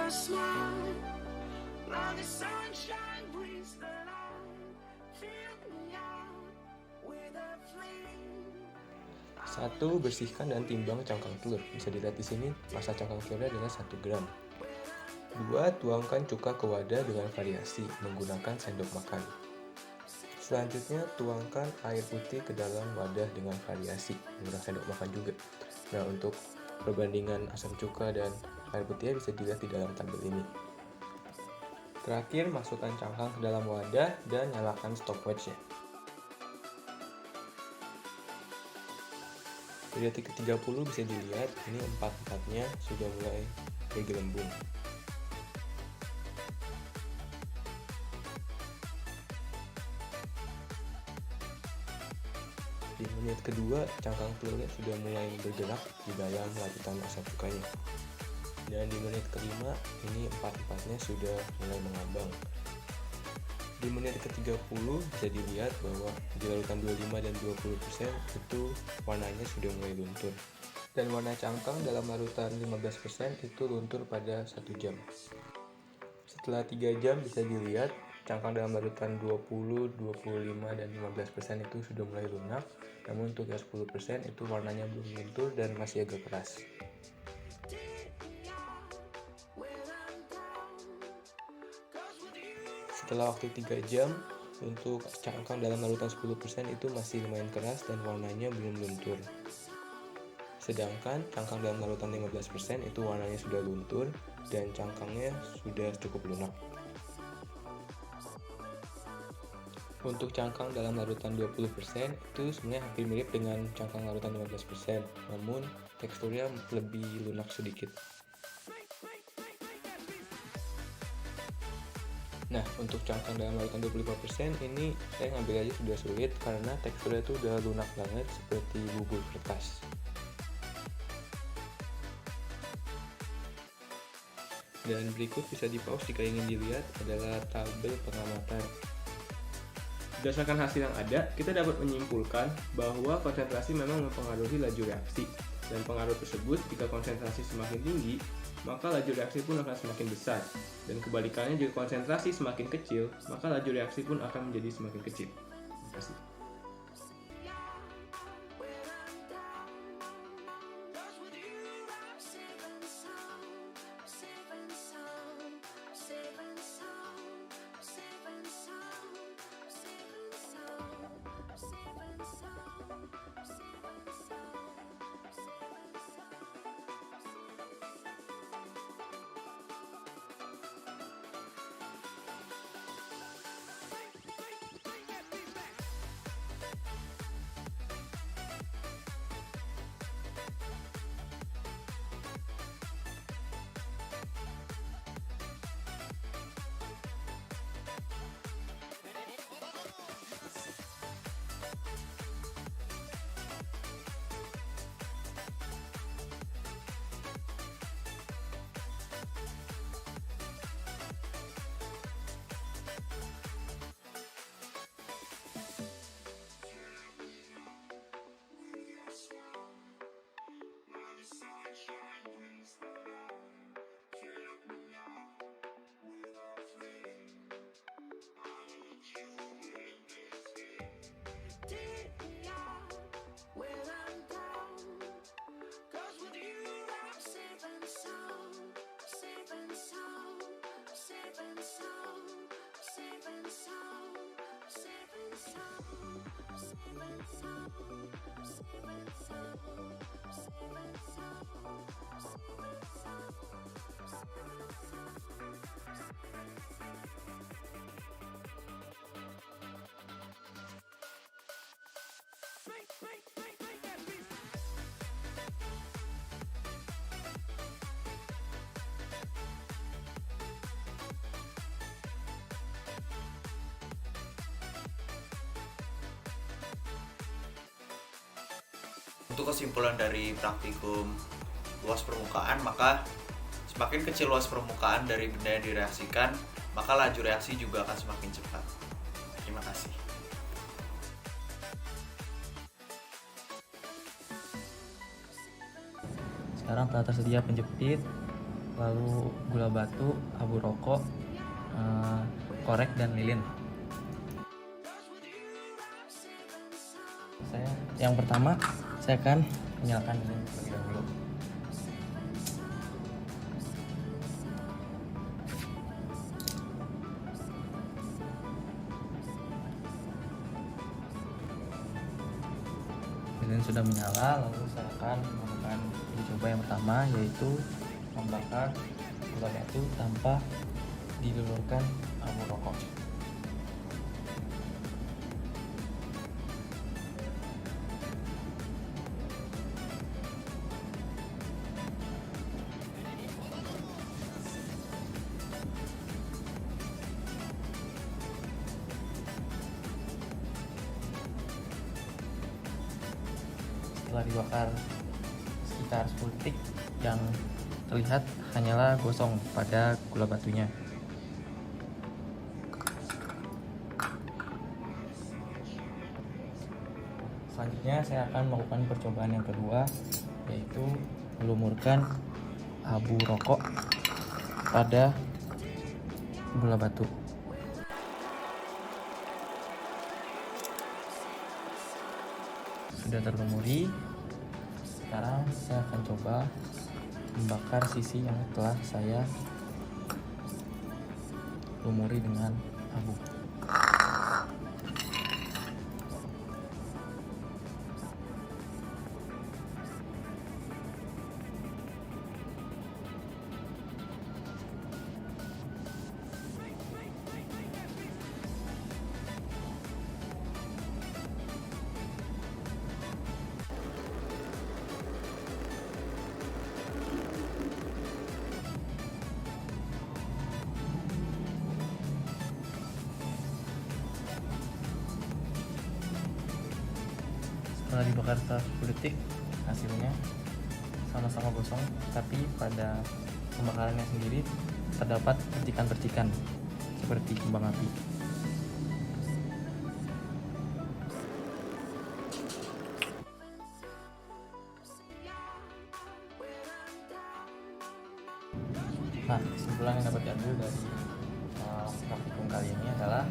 your smile. Now the sunshine brings the light. Fill me out with a flame. 1. Bersihkan dan timbang cangkang telur. Bisa dilihat di sini, massa cangkang telurnya adalah 1 gram. 2. Tuangkan cuka ke wadah dengan variasi menggunakan sendok makan. Selanjutnya, tuangkan air putih ke dalam wadah dengan variasi menggunakan sendok makan juga. Nah, untuk perbandingan asam cuka dan air putihnya bisa dilihat di dalam tabel ini. Terakhir, masukkan cangkang ke dalam wadah dan nyalakan stopwatch-nya. Di detik ke-30 bisa dilihat, ini empat-empatnya sudah mulai bergelembung. Di menit kedua, cangkang telurnya sudah mulai bergerak di dalam larutan asam cukanya. Dan di menit kelima, ini empat-empatnya sudah mulai mengambang. Di menit ke-30 bisa dilihat bahwa di larutan 25 dan 20% itu warnanya sudah mulai luntur. Dan warna cangkang dalam larutan 15% itu luntur pada 1 jam. Setelah 3 jam bisa dilihat cangkang dalam larutan 20, 25, dan 15% itu sudah mulai lunak. Namun untuk yang 10% itu warnanya belum luntur dan masih agak keras. Setelah waktu 3 jam, untuk cangkang dalam larutan 10% itu masih lumayan keras dan warnanya belum luntur. Sedangkan cangkang dalam larutan 15% itu warnanya sudah luntur dan cangkangnya sudah cukup lunak. Untuk cangkang dalam larutan 20% itu sebenarnya hampir mirip dengan cangkang larutan 15%, namun teksturnya lebih lunak sedikit. Nah, untuk cangkang dalam larutan 25% ini saya ngambil aja sudah sulit karena teksturnya itu udah lunak banget seperti bubur kertas. Dan berikut bisa di-pause jika ingin dilihat adalah tabel pengamatan. Berdasarkan hasil yang ada, kita dapat menyimpulkan bahwa konsentrasi memang mempengaruhi laju reaksi. Dan pengaruh tersebut, jika konsentrasi semakin tinggi, maka laju reaksi pun akan semakin besar. Dan kebalikannya, jika konsentrasi semakin kecil, maka laju reaksi pun akan menjadi semakin kecil. Terima kasih. Untuk kesimpulan dari praktikum luas permukaan, maka semakin kecil luas permukaan dari benda yang direaksikan, maka laju reaksi juga akan semakin cepat. Terima kasih. Sekarang telah tersedia penjepit lalu gula batu, abu rokok, korek dan lilin. Yang pertama saya akan menyalakan lilin terlebih dahulu. Lilin sudah menyala, lalu saya akan melakukan uji coba yang pertama, yaitu membakar gula batu tanpa dilulurkan abu rokok. Setelah dibakar sekitar 10 detik, yang terlihat hanyalah gosong pada gula batunya. Selanjutnya saya akan melakukan percobaan yang kedua, yaitu melumurkan abu rokok pada gula batu. Sudah terlumuri, sekarang saya akan coba membakar sisi yang telah saya lumuri dengan abu. Setelah dibakar setelah 10 detik, hasilnya sama-sama gosong, tapi pada pembakarannya sendiri terdapat percikan-percikan seperti kembang api. Nah, kesimpulan yang dapat diambil dari praktikum kali ini adalah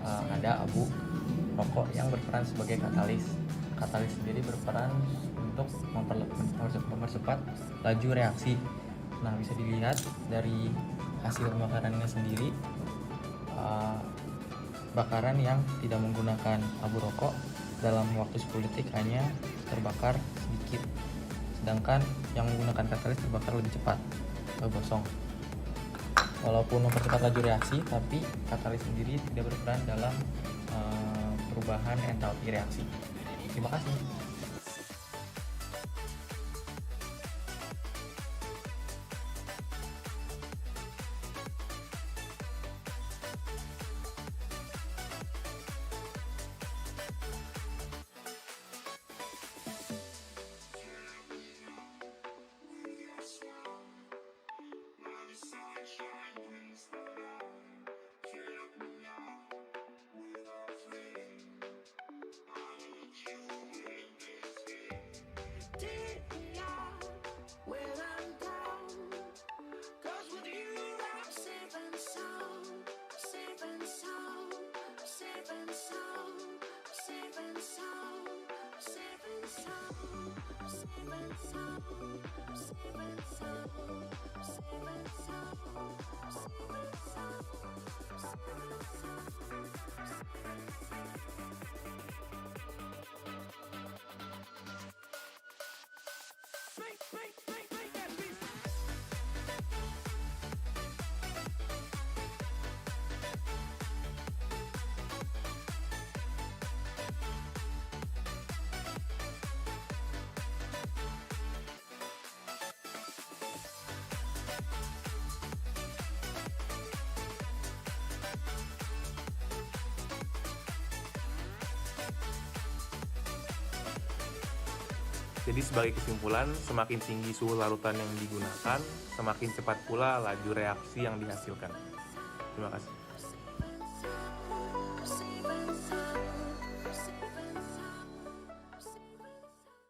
ada abu rokok yang berperan sebagai katalis. Katalis sendiri berperan untuk mempercepat laju reaksi. Nah, bisa dilihat dari hasil pembakarannya sendiri, bakaran yang tidak menggunakan abu rokok dalam waktu 10 detik hanya terbakar sedikit, sedangkan yang menggunakan katalis terbakar lebih cepat atau gosong. Walaupun mempercepat laju reaksi, tapi katalis sendiri tidak berperan dalam perubahan entalpi reaksi. Terima kasih. Jadi sebagai kesimpulan, semakin tinggi suhu larutan yang digunakan, semakin cepat pula laju reaksi yang dihasilkan. Terima kasih.